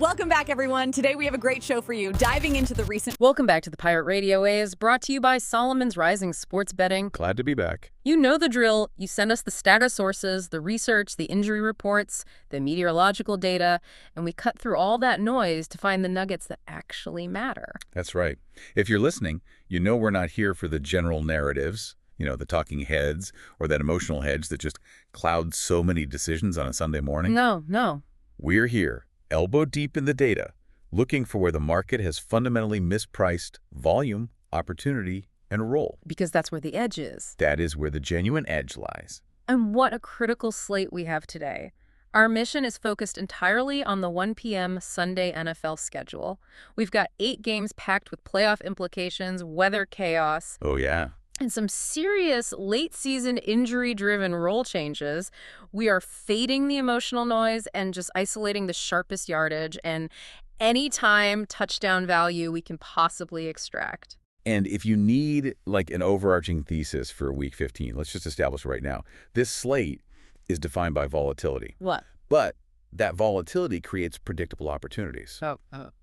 Welcome back, everyone. Today we have a great show for you, diving into the recent... Welcome back to the Pirate Radio Waves, brought to you by Solomon's Rising Sports Betting. Glad to be back. You know the drill. You send us the data sources, the research, the injury reports, the meteorological data, and we cut through all that noise to find the nuggets that actually matter. That's right. If you're listening, you know we're not here for the general narratives, the talking heads, or that emotional hedge that just clouds so many decisions on a Sunday morning. No. We're here, elbow deep in the data, looking for where the market has fundamentally mispriced volume, opportunity, and role. Because that's where the edge is. That is where the genuine edge lies. And what a critical slate we have today. Our mission is focused entirely on the 1 p.m. Sunday NFL schedule. We've got 8 games packed with playoff implications, weather chaos. Oh, yeah. And some serious late-season injury-driven role changes. We are fading the emotional noise and just isolating the sharpest yardage and anytime touchdown value we can possibly extract. And if you need like an overarching thesis for Week 15, let's just establish right now, this slate is defined by volatility. What? But that volatility creates predictable opportunities.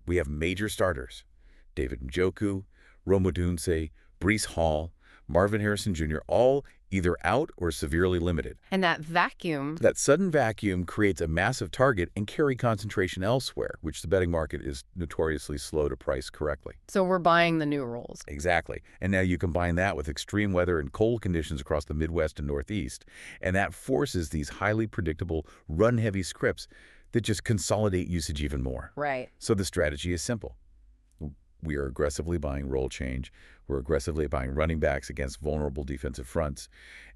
We have major starters, David Njoku, Rome Odunze, Breece Hall, Marvin Harrison Jr., all either out or severely limited. And that vacuum... That sudden vacuum creates a massive target and carry concentration elsewhere, which the betting market is notoriously slow to price correctly. So we're buying the new rules. Exactly. And now you combine that with extreme weather and cold conditions across the Midwest and Northeast, and that forces these highly predictable, run-heavy scripts that just consolidate usage even more. Right. So the strategy is simple. We are aggressively buying role change. We're aggressively buying running backs against vulnerable defensive fronts.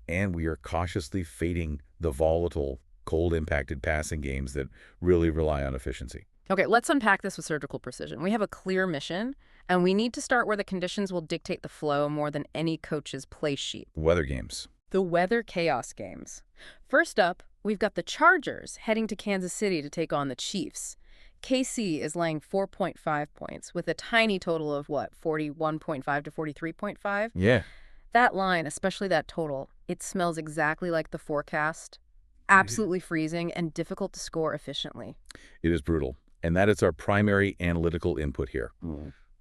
And we are cautiously fading the volatile, cold-impacted passing games that really rely on efficiency. Okay, let's unpack this with surgical precision. We have a clear mission, and we need to start where the conditions will dictate the flow more than any coach's play sheet. Weather games. The weather chaos games. First up, we've got the Chargers heading to Kansas City to take on the Chiefs. KC is laying 4.5 points with a tiny total of, 41.5 to 43.5? Yeah. That line, especially that total, it smells exactly like the forecast. Absolutely freezing and difficult to score efficiently. It is brutal. And that is our primary analytical input here.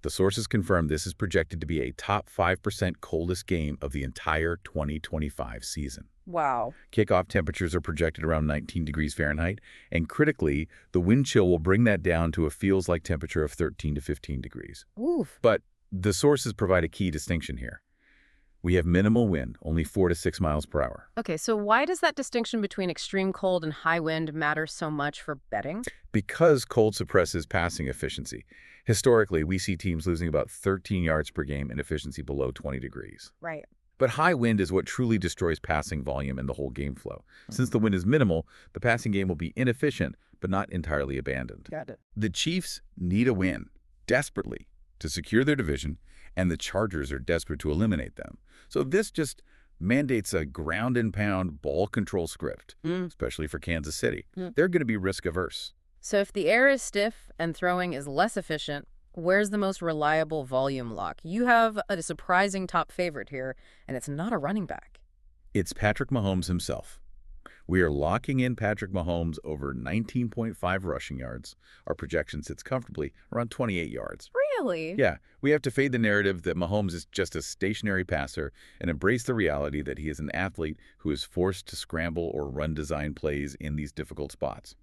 The sources confirm this is projected to be a top 5% coldest game of the entire 2025 season. Wow. Kickoff temperatures are projected around 19 degrees Fahrenheit, and critically, the wind chill will bring that down to a feels-like temperature of 13 to 15 degrees. Oof. But the sources provide a key distinction here. We have minimal wind, only 4 to 6 miles per hour. Okay, so why does that distinction between extreme cold and high wind matter so much for betting? Because cold suppresses passing efficiency. Historically, we see teams losing about 13 yards per game in efficiency below 20 degrees. Right. But high wind is what truly destroys passing volume and the whole game flow. Since the wind is minimal, the passing game will be inefficient, but not entirely abandoned. Got it. The Chiefs need a win, desperately, to secure their division, and the Chargers are desperate to eliminate them. So this just mandates a ground-and-pound ball control script, especially for Kansas City. They're going to be risk-averse. So if the air is stiff and throwing is less efficient, where's the most reliable volume lock? You have a surprising top favorite here, and it's not a running back. It's Patrick Mahomes himself. We are locking in Patrick Mahomes over 19.5 rushing yards. Our projection sits comfortably around 28 yards. Really? Yeah, we have to fade the narrative that Mahomes is just a stationary passer and embrace the reality that he is an athlete who is forced to scramble or run design plays in these difficult spots.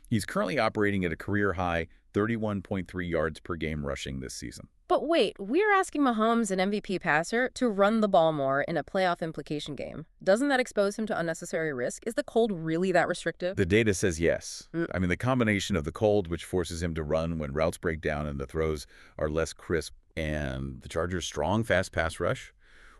He's currently operating at a career-high 31.3 yards per game rushing this season. But wait, we're asking Mahomes, an MVP passer, to run the ball more in a playoff implication game. Doesn't that expose him to unnecessary risk? Is the cold really that restrictive? The data says yes. I mean, the combination of the cold, which forces him to run when routes break down and the throws are less crisp, and the Chargers' strong, fast pass rush,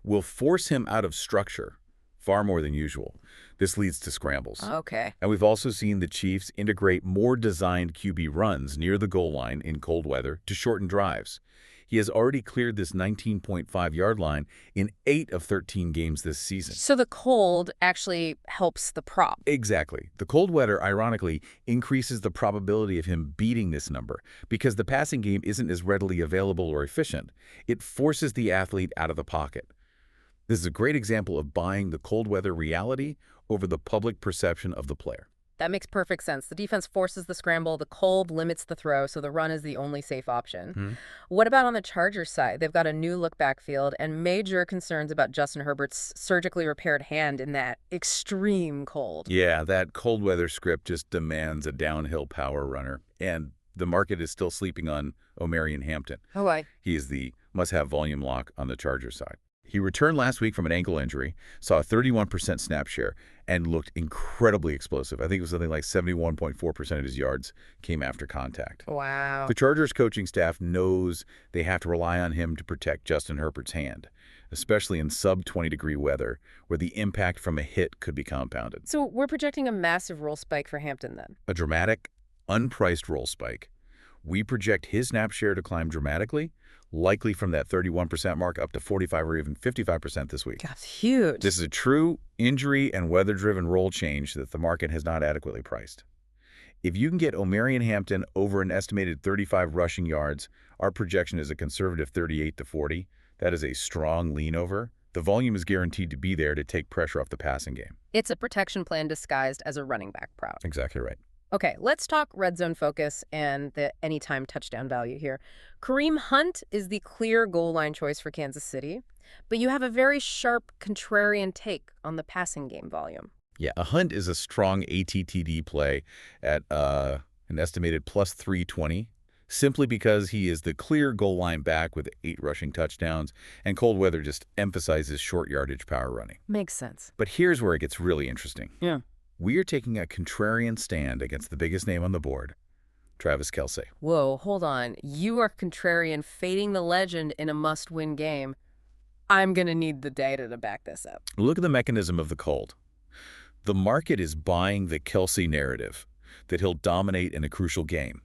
will force him out of structure far more than usual. This leads to scrambles. Okay. And we've also seen the Chiefs integrate more designed QB runs near the goal line in cold weather to shorten drives. He has already cleared this 19.5-yard line in 8 of 13 games this season. So the cold actually helps the prop. Exactly. The cold weather, ironically, increases the probability of him beating this number because the passing game isn't as readily available or efficient. It forces the athlete out of the pocket. This is a great example of buying the cold weather reality over the public perception of the player. That makes perfect sense. The defense forces the scramble, the cold limits the throw, so the run is the only safe option. Hmm. What about on the Chargers side? They've got a new look backfield and major concerns about Justin Herbert's surgically repaired hand in that extreme cold. Yeah, that cold weather script just demands a downhill power runner. And the market is still sleeping on Omarion Hampton. Oh, He is the must-have volume lock on the Chargers side. He returned last week from an ankle injury, saw a 31% snap share, and looked incredibly explosive. I think it was something like 71.4% of his yards came after contact. wow. The Chargers coaching staff knows they have to rely on him to protect Justin Herbert's hand, especially in sub-20-degree weather, where the impact from a hit could be compounded. So we're projecting a massive roll spike for Hampton then. A dramatic, unpriced roll spike. We project his snap share to climb dramatically, likely from that 31% mark up to 45 or even 55% this week. That's huge. This is a true injury and weather-driven roll change that the market has not adequately priced. If you can get Omarion Hampton over an estimated 35 rushing yards, our projection is a conservative 38 to 40. That is a strong lean over. The volume is guaranteed to be there to take pressure off the passing game. It's a protection plan disguised as a running back prop. Exactly right. Okay, let's talk red zone focus and the anytime touchdown value here. Kareem Hunt is the clear goal line choice for Kansas City, but you have a very sharp contrarian take on the passing game volume. Yeah, a Hunt is a strong ATTD play at an estimated plus 320, simply because he is the clear goal line back with 8 rushing touchdowns, and cold weather just emphasizes short yardage power running. Makes sense. But here's where it gets really interesting. Yeah. We are taking a contrarian stand against the biggest name on the board, Travis Kelce. Whoa, hold on. You are contrarian fading the legend in a must-win game. I'm going to need the data to back this up. Look at the mechanism of the cold. The market is buying the Kelce narrative that he'll dominate in a crucial game.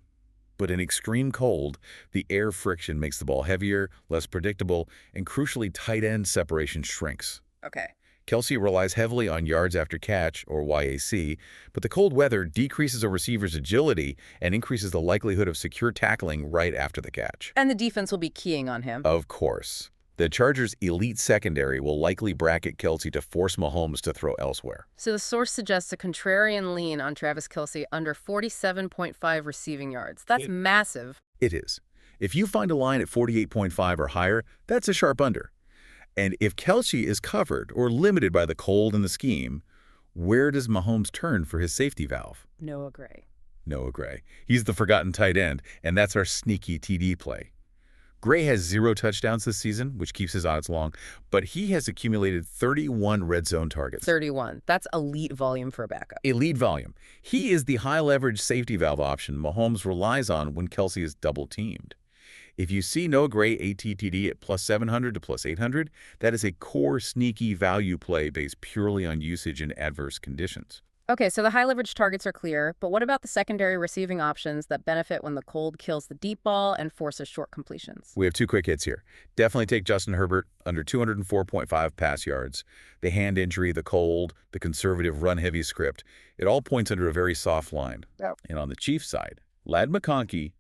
But in extreme cold, the air friction makes the ball heavier, less predictable, and crucially tight end separation shrinks. Okay. Kelce relies heavily on yards after catch, or YAC, but the cold weather decreases a receiver's agility and increases the likelihood of secure tackling right after the catch. And the defense will be keying on him. Of course. The Chargers' elite secondary will likely bracket Kelce to force Mahomes to throw elsewhere. So the source suggests a contrarian lean on Travis Kelce under 47.5 receiving yards. That's massive. It is. If you find a line at 48.5 or higher, that's a sharp under. And if Kelce is covered or limited by the cold and the scheme, where does Mahomes turn for his safety valve? Noah Gray. Noah Gray. He's the forgotten tight end, and that's our sneaky TD play. Gray has 0 touchdowns this season, which keeps his odds long, but he has accumulated 31 red zone targets. 31. That's elite volume for a backup. Elite volume. He is the high-leverage safety valve option Mahomes relies on when Kelce is double-teamed. If you see Noah Gray ATTD at plus 700 to plus 800, that is a core sneaky value play based purely on usage in adverse conditions. Okay, so the high leverage targets are clear, but what about the secondary receiving options that benefit when the cold kills the deep ball and forces short completions? We have 2 quick hits here. Definitely take Justin Herbert under 204.5 pass yards. The hand injury, the cold, the conservative run-heavy script, it all points under a very soft line. Yep. And on the Chiefs side, Ladd McConkey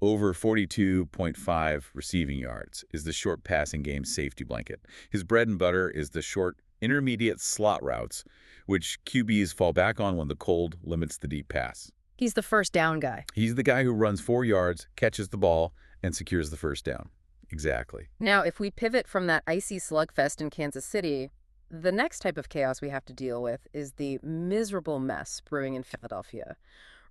over 42.5 receiving yards is the short passing game safety blanket. His bread and butter is the short intermediate slot routes, which QBs fall back on when the cold limits the deep pass. He's the first down guy. He's the guy who runs 4 yards, catches the ball, and secures the first down. Exactly. Now, if we pivot from that icy slugfest in Kansas City, the next type of chaos we have to deal with is the miserable mess brewing in Philadelphia.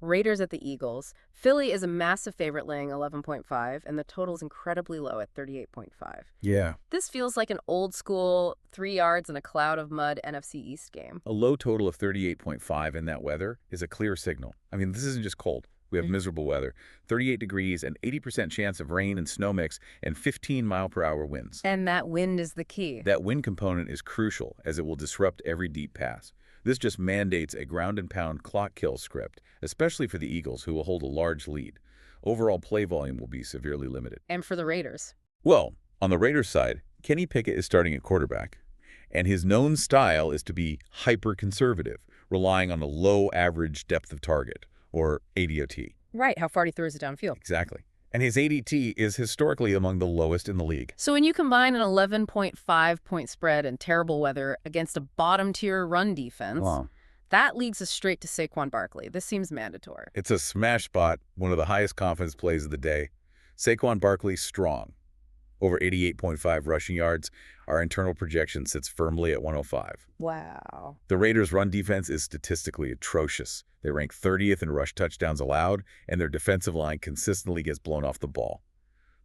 Raiders at the Eagles. Philly is a massive favorite laying 11.5, and the total is incredibly low at 38.5. Yeah. This feels like an old school 3 yards in a cloud of mud NFC East game. A low total of 38.5 in that weather is a clear signal. I mean, this isn't just cold. We have miserable weather, 38 degrees, an 80% chance of rain and snow mix, and 15-mile-per-hour winds. And that wind is the key. That wind component is crucial, as it will disrupt every deep pass. This just mandates a ground-and-pound clock kill script, especially for the Eagles, who will hold a large lead. Overall play volume will be severely limited. And for the Raiders. Well, on the Raiders side, Kenny Pickett is starting at quarterback, and his known style is to be hyper-conservative, relying on a low average depth of target, or ADOT. Right, how far he throws it downfield. Exactly. And his ADT is historically among the lowest in the league. So when you combine an 11.5-point spread and terrible weather against a bottom-tier run defense, That leads us straight to Saquon Barkley. This seems mandatory. It's a smash spot, one of the highest confidence plays of the day. Saquon Barkley strong. Over 88.5 rushing yards. Our internal projection sits firmly at 105. Wow. The Raiders' run defense is statistically atrocious. They rank 30th in rush touchdowns allowed, and their defensive line consistently gets blown off the ball.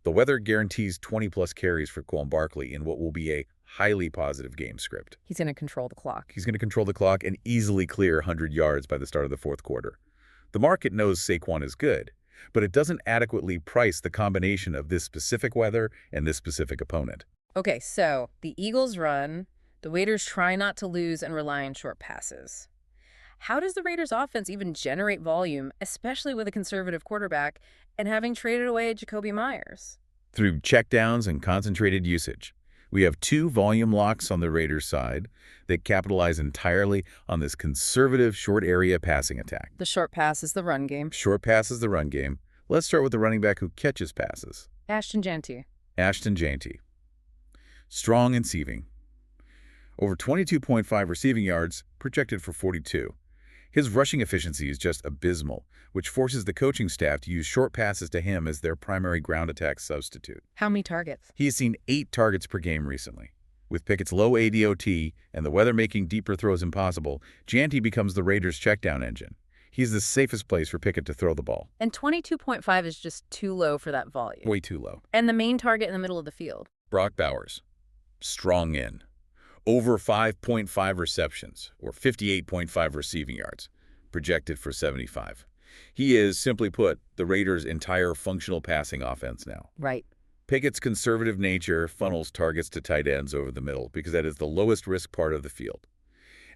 The weather guarantees 20-plus carries for Saquon Barkley in what will be a highly positive game script. He's going to control the clock. He's going to control the clock and easily clear 100 yards by the start of the fourth quarter. The market knows Saquon is good, but it doesn't adequately price the combination of this specific weather and this specific opponent. Okay, so the Eagles run, the Raiders try not to lose and rely on short passes. How does the Raiders offense even generate volume, especially with a conservative quarterback and having traded away Jacoby Myers? Through checkdowns and concentrated usage. We have two volume locks on the Raiders side that capitalize entirely on this conservative short area passing attack. The short pass is the run game. Short pass is the run game. Let's start with the running back who catches passes. Ashton Jeanty. Ashton Jeanty. Strong in receiving. Over 22.5 receiving yards, projected for 42. His rushing efficiency is just abysmal, which forces the coaching staff to use short passes to him as their primary ground attack substitute. How many targets? He has seen 8 targets per game recently. With Pickett's low ADOT and the weather making deeper throws impossible, Jeanty becomes the Raiders' checkdown engine. He's the safest place for Pickett to throw the ball. And 22.5 is just too low for that volume. Way too low. And the main target in the middle of the field. Brock Bowers. Strong in. Over 5.5 receptions, or 58.5 receiving yards, projected for 75. He is, simply put, the Raiders' entire functional passing offense now. Right. Pickett's conservative nature funnels targets to tight ends over the middle because that is the lowest risk part of the field.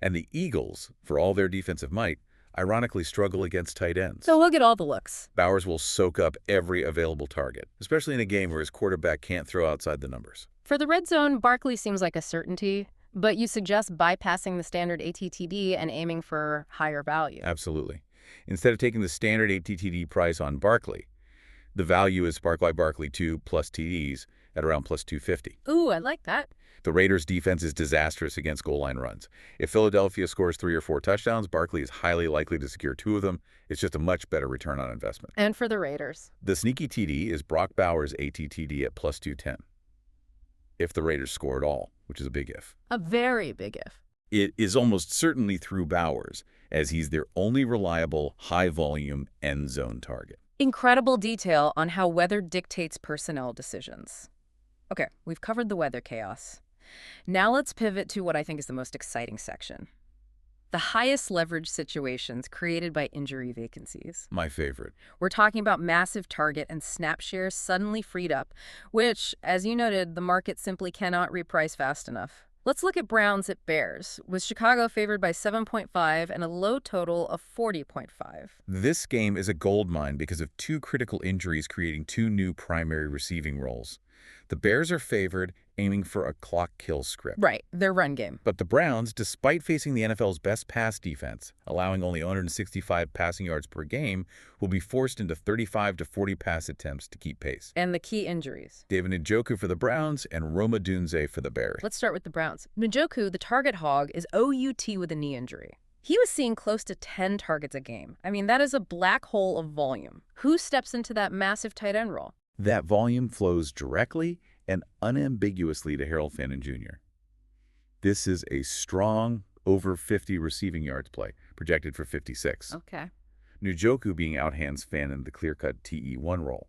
And the Eagles, for all their defensive might, ironically struggle against tight ends. So he'll get all the looks. Bowers will soak up every available target, especially in a game where his quarterback can't throw outside the numbers. For the red zone, Barkley seems like a certainty, but you suggest bypassing the standard ATTD and aiming for higher value. Absolutely. Instead of taking the standard ATTD price on Barkley, the value is Spark by Barkley 2 plus TDs at around plus 250. Ooh, I like that. The Raiders' defense is disastrous against goal line runs. If Philadelphia scores 3 or 4 touchdowns, Barkley is highly likely to secure 2 of them. It's just a much better return on investment. And for the Raiders? The sneaky TD is Brock Bowers' ATTD at plus 210. If the Raiders score at all, which is a big if. A very big if. It is almost certainly through Bowers, as he's their only reliable, high-volume end zone target. Incredible detail on how weather dictates personnel decisions. Okay, we've covered the weather chaos. Now let's pivot to what I think is the most exciting section. The highest leverage situations created by injury vacancies. My favorite. We're talking about massive target and snap shares suddenly freed up, which, as you noted, the market simply cannot reprice fast enough. Let's look at Browns at Bears, with Chicago favored by 7.5 and a low total of 40.5. This game is a goldmine because of 2 critical injuries creating 2 new primary receiving roles. The Bears are favored, aiming for a clock kill script. Right, their run game. But the Browns, despite facing the NFL's best pass defense, allowing only 165 passing yards per game, will be forced into 35 to 40 pass attempts to keep pace. And the key injuries. David Njoku for the Browns and Roma Dunze for the Bears. Let's start with the Browns. Njoku, the target hog, is OUT with a knee injury. He was seeing close to 10 targets a game. I mean, that is a black hole of volume. Who steps into that massive tight end role? That volume flows directly and unambiguously to Harold Fannin Jr. This is a strong, over 50 receiving yards play, projected for 56. Okay. Njoku being outhands Fannin the clear-cut TE1 role.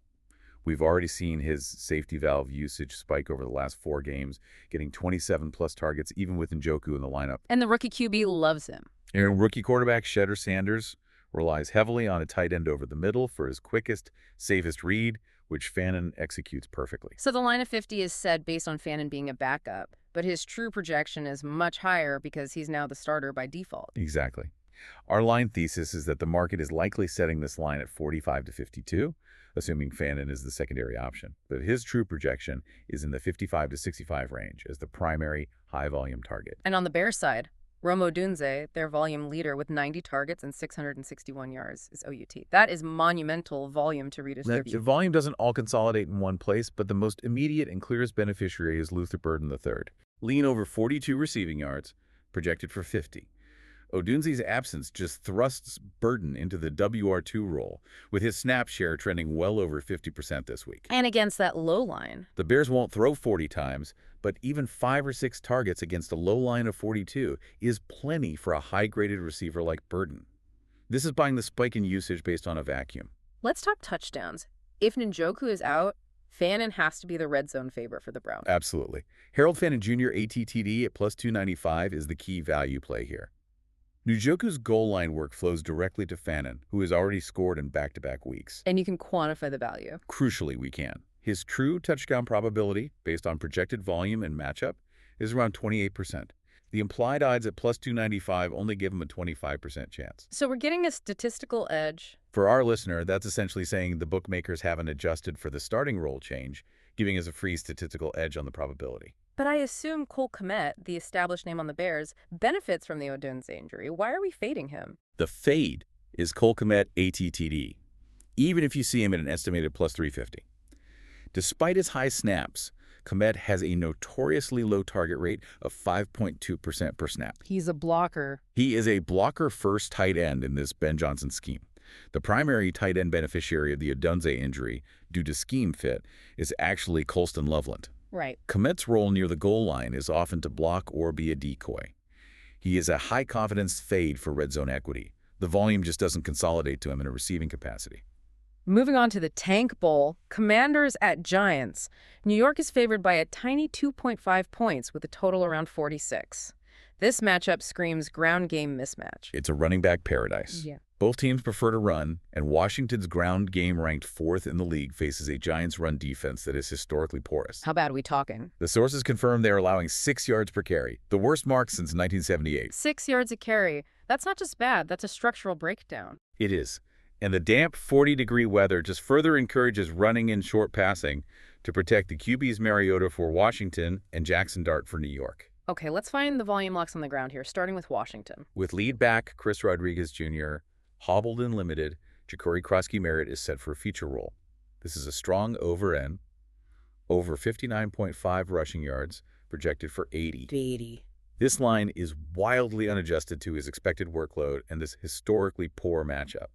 We've already seen his safety valve usage spike over the last 4 games, getting 27-plus targets even with Njoku in the lineup. And the rookie QB loves him. And rookie quarterback Shedder Sanders relies heavily on a tight end over the middle for his quickest, safest read, which Fannin executes perfectly. So the line of 50 is set based on Fannin being a backup, but his true projection is much higher because he's now the starter by default. Exactly. Our line thesis is that the market is likely setting this line at 45 to 52, assuming Fannin is the secondary option. But his true projection is in the 55 to 65 range as the primary high-volume target. And on the Bears side, Roma Dunze, their volume leader with 90 targets and 661 yards, is OUT. That is monumental volume to redistribute. The volume doesn't all consolidate in one place, but the most immediate and clearest beneficiary is Luther Burden III. Lean over 42 receiving yards, projected for 50. Odunze's absence just thrusts Burton into the WR2 role, with his snap share trending well over 50% this week. And against that low line. The Bears won't throw 40 times, but even 5 or 6 targets against a low line of 42 is plenty for a high-graded receiver like Burton. This is buying the spike in usage based on a vacuum. Let's talk touchdowns. If Njoku is out, Fannin has to be the red zone favorite for the Browns. Absolutely. Harold Fannin Jr. ATTD at plus 295 is the key value play here. Njoku's goal line work flows directly to Fannin, who has already scored in back-to-back weeks. And you can quantify the value. Crucially, we can. His true touchdown probability, based on projected volume and matchup, is around 28%. The implied odds at plus 295 only give him a 25% chance. So we're getting a statistical edge. For our listener, that's essentially saying the bookmakers haven't adjusted for the starting role change, giving us a free statistical edge on the probability. But I assume Cole Kmet, the established name on the Bears, benefits from the Odunze injury. Why are we fading him? The fade is Cole Kmet ATTD, even if you see him at an estimated plus 350. Despite his high snaps, Kmet has a notoriously low target rate of 5.2% per snap. He's a blocker. He is a blocker-first tight end in this Ben Johnson scheme. The primary tight end beneficiary of the Odunze injury, due to scheme fit, is actually Colston Loveland. Right. Kmet's role near the goal line is often to block or be a decoy. He is a high-confidence fade for red zone equity. The volume just doesn't consolidate to him in a receiving capacity. Moving on to the Tank Bowl, Commanders at Giants. New York is favored by a tiny 2.5 points with a total around 46. This matchup screams ground game mismatch. It's a running back paradise. Yeah. Both teams prefer to run, and Washington's ground game ranked 4th in the league faces a Giants run defense that is historically porous. How bad are we talking? The sources confirm they are allowing 6 yards per carry, the worst mark since 1978. 6 yards a carry. That's not just bad, that's a structural breakdown. It is. And the damp 40-degree weather just further encourages running and short passing to protect the QBs Mariota for Washington and Jackson Dart for New York. Okay, let's find the volume locks on the ground here, starting with Washington. With lead back Chris Rodriguez Jr., hobbled and limited, Ja'Cory Krosky-Merritt is set for a feature role. This is a strong over-end, over 59.5 rushing yards, projected for 80. This line is wildly unadjusted to his expected workload and this historically poor matchup.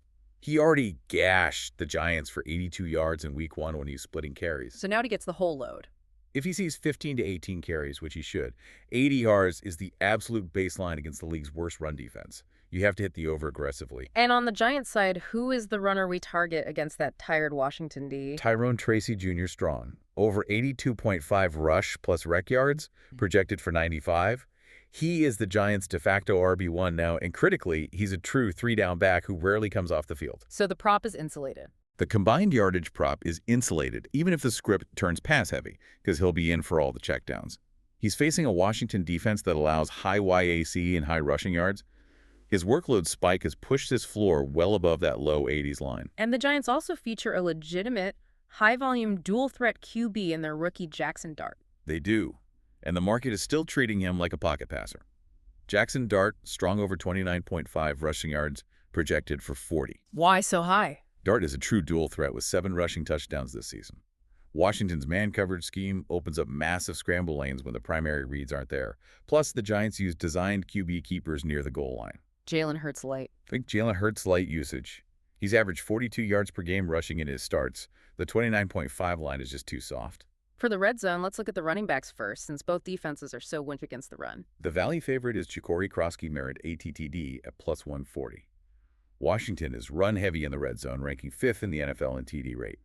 He already gashed the Giants for 82 yards in Week 1 when he was splitting carries. So now he gets the whole load. If he sees 15 to 18 carries, which he should, 80 yards is the absolute baseline against the league's worst run defense. You have to hit the over aggressively. And on the Giants side, who is the runner we target against that tired Washington D? Tyrone Tracy Jr. strong. Over 82.5 rush plus rec yards, projected for 95. He is the Giants' de facto RB1 now, and critically, he's a true 3-down back who rarely comes off the field. So the prop is insulated. The combined yardage prop is insulated, even if the script turns pass-heavy, because he'll be in for all the checkdowns. He's facing a Washington defense that allows high YAC and high rushing yards. His workload spike has pushed his floor well above that low 80s line. And the Giants also feature a legitimate, high-volume dual-threat QB in their rookie Jackson Dart. They do, and the market is still treating him like a pocket passer. Jackson Dart, strong over 29.5 rushing yards, projected for 40. Why so high? Dart is a true dual threat with 7 rushing touchdowns this season. Washington's man coverage scheme opens up massive scramble lanes when the primary reads aren't there. Plus, the Giants use designed QB keepers near the goal line. Jalen Hurts light. Think Jalen Hurts light usage. He's averaged 42 yards per game rushing in his starts. The 29.5 line is just too soft. For the red zone, let's look at the running backs first, since both defenses are so weak against the run. The value favorite is Ja'Cory Krosky-Merritt ATTD at plus 140. Washington is run-heavy in the red zone, ranking 5th in the NFL in TD rate.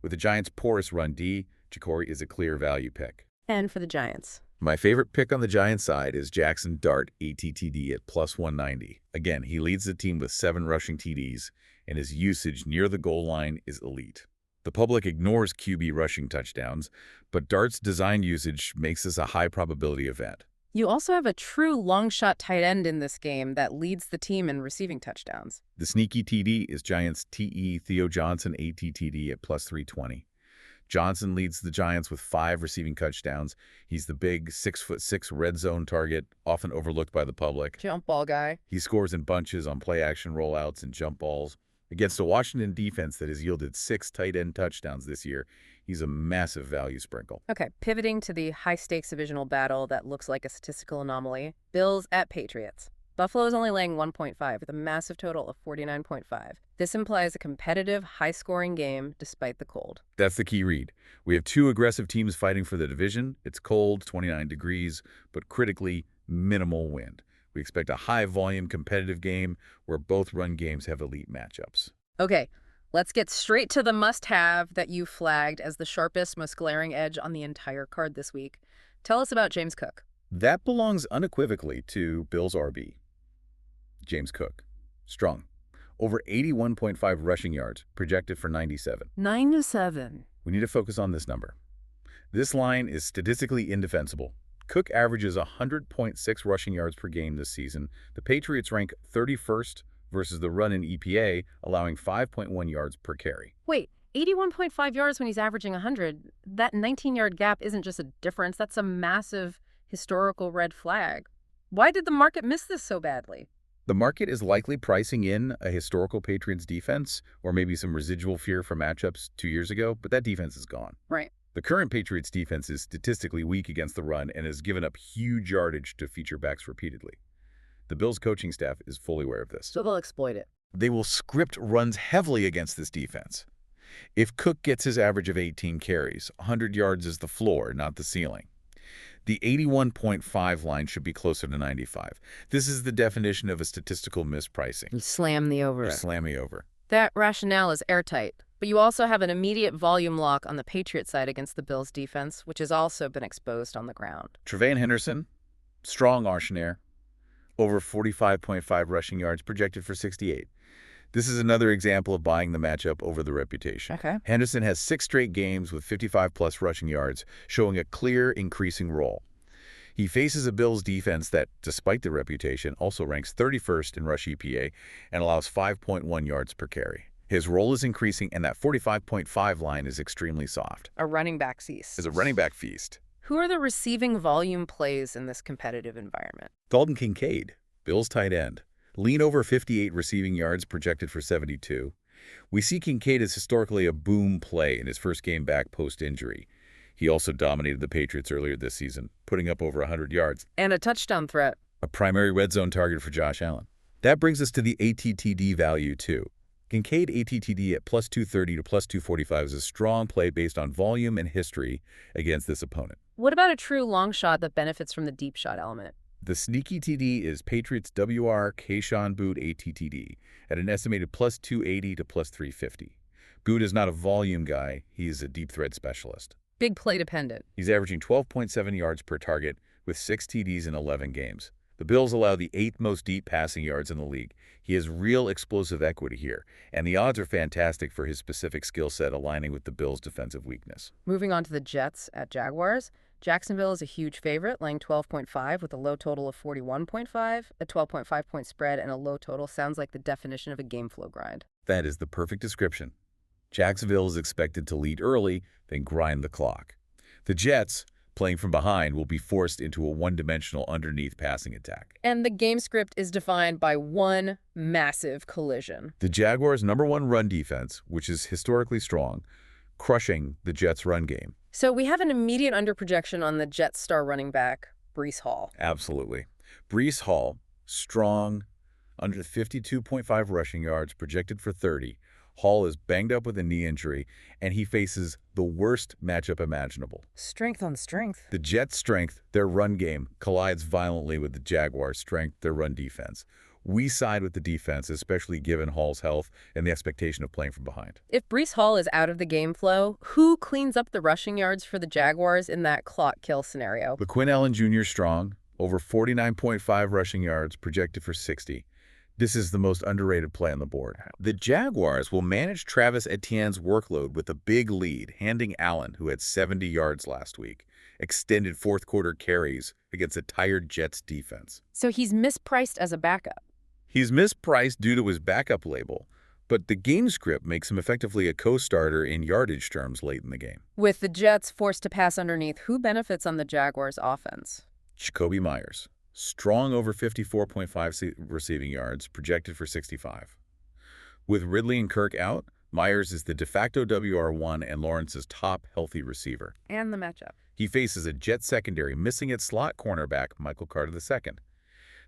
With the Giants' porous run D, Ja'Cory is a clear value pick. And for the Giants? My favorite pick on the Giants side is Jackson Dart ATTD at plus 190. Again, he leads the team with 7 rushing TDs, and his usage near the goal line is elite. The public ignores QB rushing touchdowns, but Dart's design usage makes this a high probability event. You also have a true long shot tight end in this game that leads the team in receiving touchdowns. The sneaky TD is Giants TE Theo Johnson ATTD at plus 320. Johnson leads the Giants with 5 receiving touchdowns. He's the big 6'6" red zone target, often overlooked by the public. Jump ball guy. He scores in bunches on play-action rollouts and jump balls. Against a Washington defense that has yielded 6 tight end touchdowns this year, he's a massive value sprinkle. Okay, pivoting to the high-stakes divisional battle that looks like a statistical anomaly. Bills at Patriots. Buffalo is only laying 1.5 with a massive total of 49.5. This implies a competitive, high-scoring game despite the cold. That's the key read. We have two aggressive teams fighting for the division. It's cold, 29 degrees, but critically minimal wind. We expect a high-volume competitive game where both run games have elite matchups. Okay, let's get straight to the must-have that you flagged as the sharpest, most glaring edge on the entire card this week. Tell us about James Cook. That belongs unequivocally to Bills RB. James Cook. Strong. Over 81.5 rushing yards, projected for 97. 97. We need to focus on this number. This line is statistically indefensible. Cook averages 100.6 rushing yards per game this season. The Patriots rank 31st versus the run in EPA, allowing 5.1 yards per carry. Wait, 81.5 yards when he's averaging 100. That 19-yard gap isn't just a difference. That's a massive historical red flag. Why did the market miss this so badly? The market is likely pricing in a historical Patriots defense or maybe some residual fear from matchups 2 years ago, but that defense is gone. Right. The current Patriots defense is statistically weak against the run and has given up huge yardage to feature backs repeatedly. The Bills coaching staff is fully aware of this. So they'll exploit it. They will script runs heavily against this defense. If Cook gets his average of 18 carries, 100 yards is the floor, not the ceiling. The 81.5 line should be closer to 95. This is the definition of a statistical mispricing. You slam the over. You slam me over. That rationale is airtight, but you also have an immediate volume lock on the Patriot side against the Bills' defense, which has also been exposed on the ground. Trevain Henderson, strong Arsenair, over 45.5 rushing yards, projected for 68. This is another example of buying the matchup over the reputation. Okay. Henderson has 6 straight games with 55-plus rushing yards, showing a clear increasing role. He faces a Bills defense that, despite the reputation, also ranks 31st in rush EPA and allows 5.1 yards per carry. His role is increasing, and that 45.5 line is extremely soft. A running back feast. It's a running back feast. Who are the receiving volume plays in this competitive environment? Dalton Kincaid, Bills tight end. Lean over 58 receiving yards, projected for 72. We see Kincaid as historically a boom play in his first game back post-injury. He also dominated the Patriots earlier this season, putting up over 100 yards. And a touchdown threat. A primary red zone target for Josh Allen. That brings us to the ATTD value, too. Kincaid ATTD at plus 230 to plus 245 is a strong play based on volume and history against this opponent. What about a true long shot that benefits from the deep shot element? The sneaky TD is Patriots WR Kayshon Boutte ATTD at an estimated plus 280 to plus 350. Boutte is not a volume guy. He is a deep threat specialist. Big play dependent. He's averaging 12.7 yards per target with 6 TDs in 11 games. The Bills allow the 8th most deep passing yards in the league. He has real explosive equity here, and the odds are fantastic for his specific skill set aligning with the Bills' defensive weakness. Moving on to the Jets at Jaguars. Jacksonville is a huge favorite, laying 12.5 with a low total of 41.5. A 12.5-point spread and a low total sounds like the definition of a game flow grind. That is the perfect description. Jacksonville is expected to lead early, then grind the clock. The Jets, playing from behind, will be forced into a one-dimensional underneath passing attack. And the game script is defined by one massive collision. The Jaguars' #1 run defense, which is historically strong, crushing the Jets' run game. So we have an immediate underprojection on the Jets' star running back, Breece Hall. Absolutely. Breece Hall, strong, under 52.5 rushing yards, projected for 30. Hall is banged up with a knee injury, and he faces the worst matchup imaginable. Strength on strength. The Jets' strength, their run game, collides violently with the Jaguars' strength, their run defense. We side with the defense, especially given Hall's health and the expectation of playing from behind. If Breece Hall is out of the game flow, who cleans up the rushing yards for the Jaguars in that clock kill scenario? LaQuinn Allen Jr. strong, over 49.5 rushing yards, projected for 60. This is the most underrated play on the board. The Jaguars will manage Travis Etienne's workload with a big lead, handing Allen, who had 70 yards last week, extended fourth-quarter carries against a tired Jets defense. So he's mispriced as a backup. He's mispriced due to his backup label, but the game script makes him effectively a co-starter in yardage terms late in the game. With the Jets forced to pass underneath, who benefits on the Jaguars' offense? Jakobi Meyers. Strong over 54.5 receiving yards, projected for 65. With Ridley and Kirk out, Meyers is the de facto WR1 and Lawrence's top healthy receiver. And the matchup. He faces a Jet secondary missing its slot cornerback, Michael Carter II.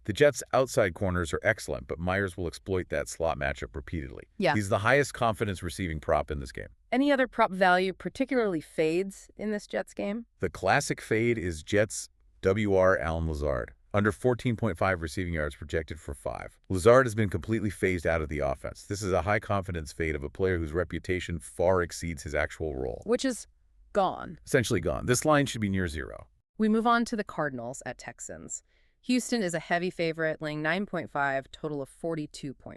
The Jets' outside corners are excellent, but Myers will exploit that slot matchup repeatedly. Yeah. He's the highest confidence receiving prop in this game. Any other prop value particularly fades in this Jets game? The classic fade is Jets' WR Allen Lazard. Under 14.5 receiving yards projected for 5. Lazard has been completely phased out of the offense. This is a high-confidence fade of a player whose reputation far exceeds his actual role. Which is gone. Essentially gone. This line should be near 0. We move on to the Cardinals at Texans. Houston is a heavy favorite, laying 9.5, total of 42.5.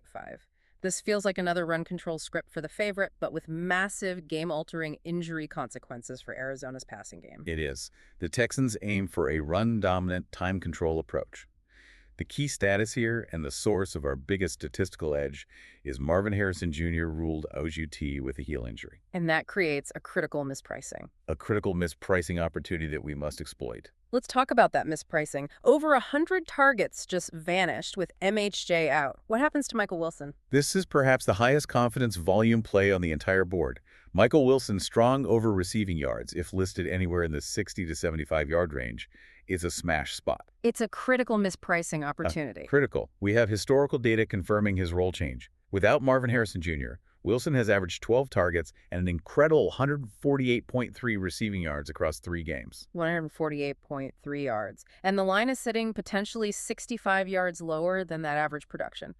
This feels like another run control script for the favorite, but with massive game-altering injury consequences for Arizona's passing game. It is. The Texans aim for a run-dominant time control approach. The key status here, and the source of our biggest statistical edge, is Marvin Harrison Jr. ruled OUT with a heel injury. And that creates a critical mispricing. A critical mispricing opportunity that we must exploit. Let's talk about that mispricing. Over 100 targets just vanished with MHJ out. What happens to Michael Wilson? This is perhaps the highest confidence volume play on the entire board. Michael Wilson's strong over receiving yards, if listed anywhere in the 60 to 75-yard range, is a smash spot. It's a critical mispricing opportunity. Critical. We have historical data confirming his role change. Without Marvin Harrison Jr., Wilson has averaged 12 targets and an incredible 148.3 receiving yards across 3 games. 148.3 yards. And the line is sitting potentially 65 yards lower than that average production.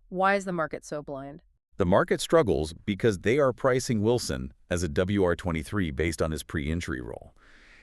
Why is the market so blind? The market struggles because they are pricing Wilson as a WR23 based on his pre-injury role.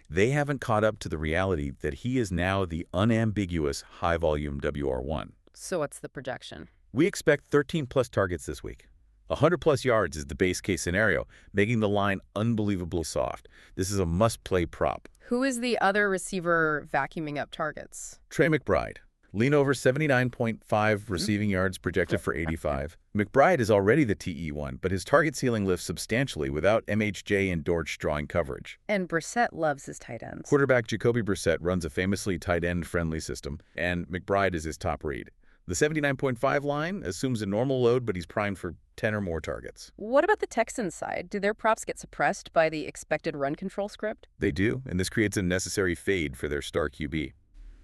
They haven't caught up to the reality that he is now the unambiguous high-volume WR1. So what's the projection? We expect 13-plus targets this week. 100-plus yards is the base case scenario, making the line unbelievably soft. This is a must-play prop. Who is the other receiver vacuuming up targets? Trey McBride. Lean over 79.5 receiving yards projected for 85. McBride is already the TE1, but his target ceiling lifts substantially without MHJ and Dortch drawing coverage. And Brissett loves his tight ends. Quarterback Jacoby Brissett runs a famously tight end-friendly system, and McBride is his top read. The 79.5 line assumes a normal load, but he's primed for 10 or more targets. What about the Texans side? Do their props get suppressed by the expected run control script? They do, and this creates a necessary fade for their star QB.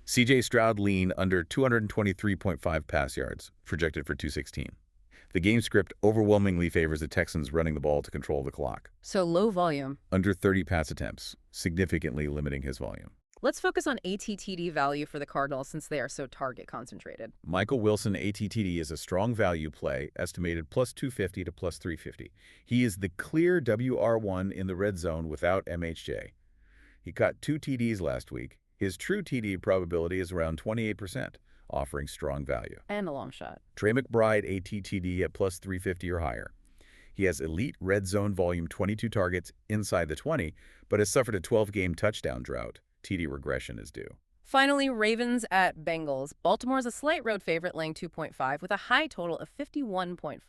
C.J. Stroud lean under 223.5 pass yards, projected for 216. The game script overwhelmingly favors the Texans running the ball to control the clock. So low volume. Under 30 pass attempts, significantly limiting his volume. Let's focus on ATTD value for the Cardinals since they are so target concentrated. Michael Wilson ATTD is a strong value play, estimated plus 250 to plus 350. He is the clear WR1 in the red zone without MHJ. He caught 2 TDs last week. His true TD probability is around 28%, offering strong value. And a long shot. Trey McBride ATTD at plus 350 or higher. He has elite red zone volume 22 targets inside the 20, but has suffered a 12-game touchdown drought. TD regression is due. Finally, Ravens at Bengals. Baltimore's a slight road favorite, laying 2.5 with a high total of 51.5.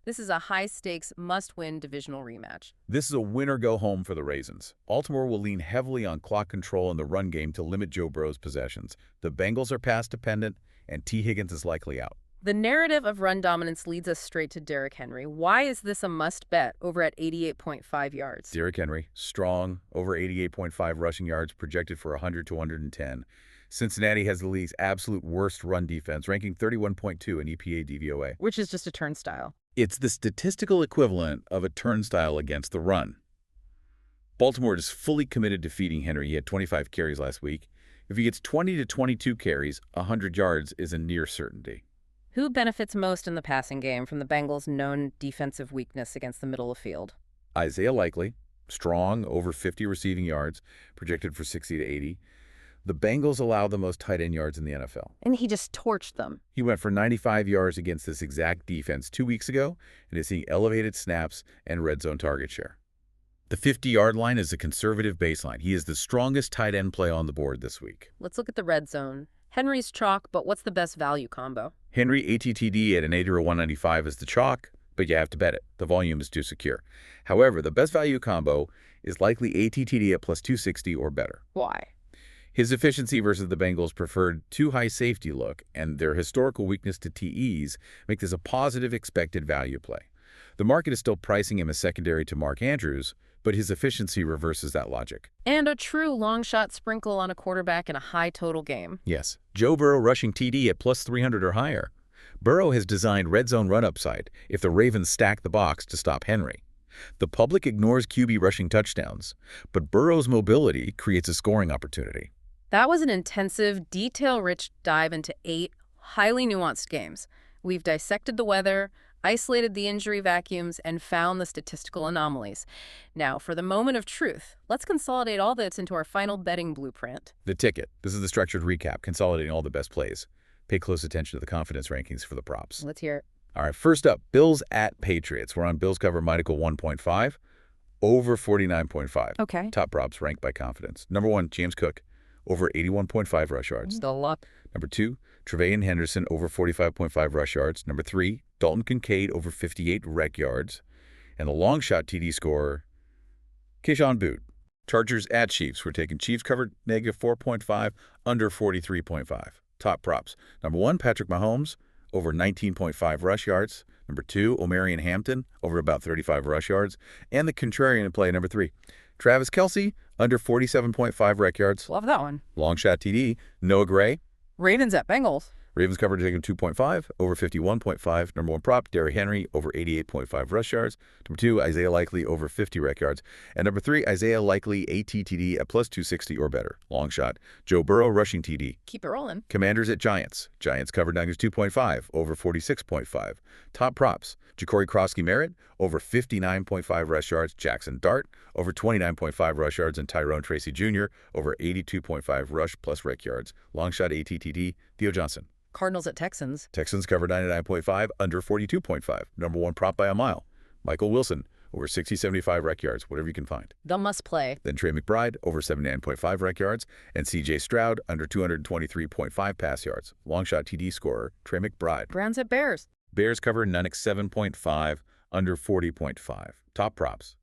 This is a high-stakes, must-win divisional rematch. This is a win-or-go-home for the Ravens. Baltimore will lean heavily on clock control in the run game to limit Joe Burrow's possessions. The Bengals are pass-dependent, and T. Higgins is likely out. The narrative of run dominance leads us straight to Derrick Henry. Why is this a must-bet over at 88.5 yards? Derrick Henry, strong, over 88.5 rushing yards, projected for 100 to 110. Cincinnati has the league's absolute worst run defense, ranking 31.2 in EPA DVOA. Which is just a turnstile. It's the statistical equivalent of a turnstile against the run. Baltimore is fully committed to feeding Henry. He had 25 carries last week. If he gets 20 to 22 carries, 100 yards is a near certainty. Who benefits most in the passing game from the Bengals' known defensive weakness against the middle of field? Isaiah Likely, strong, over 50 receiving yards, projected for 60 to 80. The Bengals allow the most tight end yards in the NFL. And he just torched them. He went for 95 yards against this exact defense 2 weeks ago and is seeing elevated snaps and red zone target share. The 50-yard line is a conservative baseline. He is the strongest tight end play on the board this week. Let's look at the red zone. Henry's chalk, but what's the best value combo? Henry ATTD at an 80 or 195 is the chalk, but you have to bet it. The volume is too secure. However, the best value combo is likely ATTD at plus 260 or better. Why? His efficiency versus the Bengals' preferred too high safety look and their historical weakness to TEs make this a positive expected value play. The market is still pricing him as secondary to Mark Andrews, but his efficiency reverses that logic. And a true long shot sprinkle on a quarterback in a high total game. Yes, Joe Burrow rushing TD at plus 300 or higher. Burrow has designed red zone run upside if the Ravens stack the box to stop Henry. The public ignores QB rushing touchdowns, but Burrow's mobility creates a scoring opportunity. That was an intensive, detail-rich dive into 8 highly nuanced games. We've dissected the weather, isolated the injury vacuums, and found the statistical anomalies. Now, for the moment of truth, let's consolidate all this into our final betting blueprint. The ticket. This is the structured recap, consolidating all the best plays. Pay close attention to the confidence rankings for the props. Let's hear it. All right, first up, Bills at Patriots. We're on Bills cover Michael 1.5, over 49.5. Okay. Top props ranked by confidence. Number 1, James Cook, over 81.5 rush yards. Still a lot. Number 2, Tre'Von Henderson, over 45.5 rush yards. Number 3, Dalton Kincaid, over 58 rec yards. And the long shot TD scorer, Keyshawn Boot. Chargers at Chiefs. We're taking Chiefs covered negative 4.5, under 43.5. Top props. Number 1, Patrick Mahomes, over 19.5 rush yards. Number 2, Omarion Hampton, over about 35 rush yards. And the contrarian play, number 3, Travis Kelce, under 47.5 rec yards. Love that one. Long shot TD, Noah Gray. Ravens at Bengals. Ravens covered taking 2.5, over 51.5. Number 1 prop, Derrick Henry, over 88.5 rush yards. Number 2, Isaiah Likely, over 50 rec yards. And number 3, Isaiah Likely, ATTD at plus 260 or better. Long shot. Joe Burrow rushing TD. Keep it rolling. Commanders at Giants. Giants covered negative 2.5, over 46.5. Top props, Ja'Cory Crosky-Merritt, over 59.5 rush yards. Jackson Dart, over 29.5 rush yards. And Tyrone Tracy Jr., over 82.5 rush plus rec yards. Long shot ATTD, Theo Johnson. Cardinals at Texans. Texans covered 99.5, under 42.5. Number 1 prop by a mile. Michael Wilson, over 60-75 rec yards, whatever you can find. The must play. Then Trey McBride, over 79.5 rec yards. And C.J. Stroud, under 223.5 pass yards. Long shot TD scorer, Trey McBride. Browns at Bears. Bears cover Nunnick 7.5, under 40.5. Top props,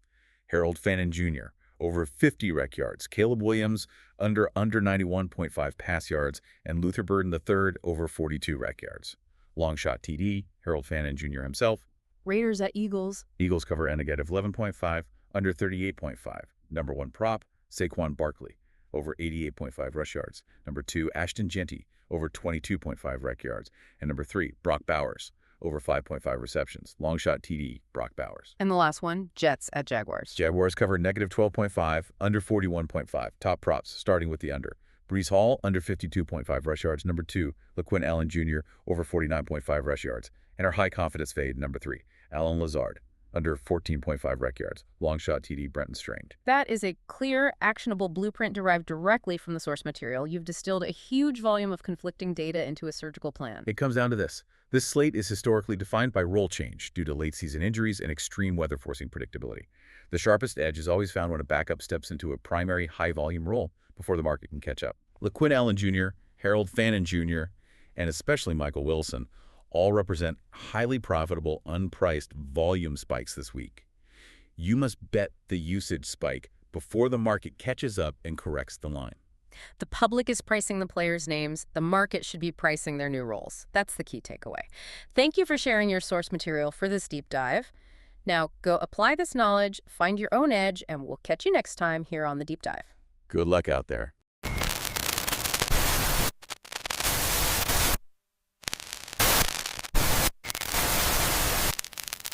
Harold Fannin Jr., over 50 rec yards. Caleb Williams, under 91.5 pass yards. And Luther Burden III, over 42 rec yards. Long shot TD, Harold Fannin Jr. himself. Raiders at Eagles. Eagles cover a negative 11.5, under 38.5. Number 1 prop, Saquon Barkley, over 88.5 rush yards. Number 2, Ashton Genty, over 22.5 rec yards. And number 3, Brock Bowers, over 5.5 receptions. Long shot TD, Brock Bowers. And the last one, Jets at Jaguars. Jaguars cover negative 12.5, under 41.5. Top props, starting with the under. Breece Hall, under 52.5 rush yards. Number 2, LaQuinn Allen Jr., over 49.5 rush yards. And our high confidence fade, number 3, Allen Lazard, under 14.5 rec yards. Long shot TD, Brenton Strained. That is a clear, actionable blueprint derived directly from the source material. You've distilled a huge volume of conflicting data into a surgical plan. It comes down to this. This slate is historically defined by role change due to late-season injuries and extreme weather forcing predictability. The sharpest edge is always found when a backup steps into a primary high-volume role before the market can catch up. LaQuinn Allen Jr., Harold Fannin Jr., and especially Michael Wilson all represent highly profitable, unpriced volume spikes this week. You must bet the usage spike before the market catches up and corrects the line. The public is pricing the players' names. The market should be pricing their new roles. That's the key takeaway. Thank you for sharing your source material for this deep dive. Now, go apply this knowledge, find your own edge, and we'll catch you next time here on The Deep Dive. Good luck out there.